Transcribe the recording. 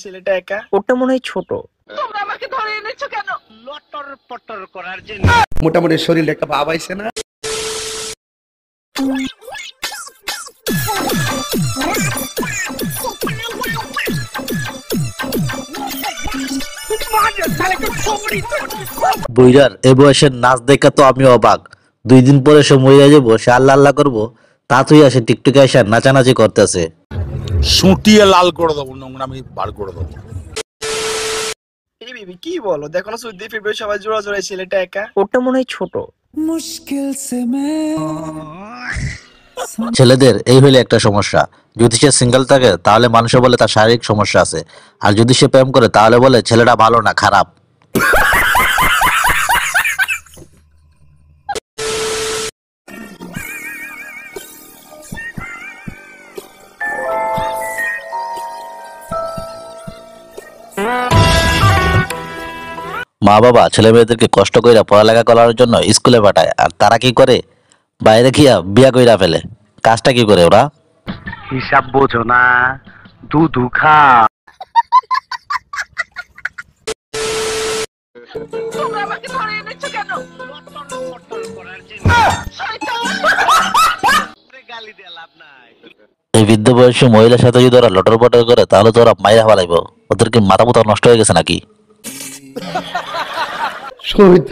ছেলেটা একা, ওটা মনে হয় ছোট। তোমরা আমাকে ধরে এনেছো কেন? লটর পটর করার জন্য। মোটামুটি শরীরে একটা ভাব আইছে না? বুইরার এ বয়সের নাচ দেখা তো আমি অবাক। 2 দিন পরে সে মইরা যাবো, সে আল্লাহ আল্লাহ করবো, তা তুই আসে টিকটকে এসে নাচানাচি করতেছে। সুটিয়ে লাল করে দেবো, নোংরা আমি বার করে দেবো। এই বিবি কি বলো, দেখো না সৌদি ফেব্রুয়ারি সবাই জোড়া জোড়ায়, ছেলেটা একা, ওটা মনে হয় ছোট। ছেলেদের এই হইলে একটা সমস্যা, যদি সে সিঙ্গেল থাকে তাহলে মানুষে বলে তার শারীরিক সমস্যা আছে, আর যদি সে প্রেম করে তাহলে বলে ছেলেটা ভালো না, খারাপ। মা বাবা ছেলে মেয়েদেরকে কষ্ট কইরা পড়ালেখা করার জন্য স্কুলে পাঠায়, আর তারা কি করে, বাইরে গিয়া বিয়া কইরা ফেলে। কাজটা কি করে ওরা? হিসাব বোঝো না, দুধু খা। তোমরা আমাকে ধরে এনেছো কেন? লটর পটর করার জন্য। শয়তান! গালি দিয়ে লাভ নাই। এই বৃদ্ধ বয়সী মহিলার সাথে যদি ওরা লটর পটর করে তাহলে তো ওরা মাইরা ফেলাইব। ওদের কি মাথা মুথা নষ্ট হয়ে গেছে নাকি? শহীদ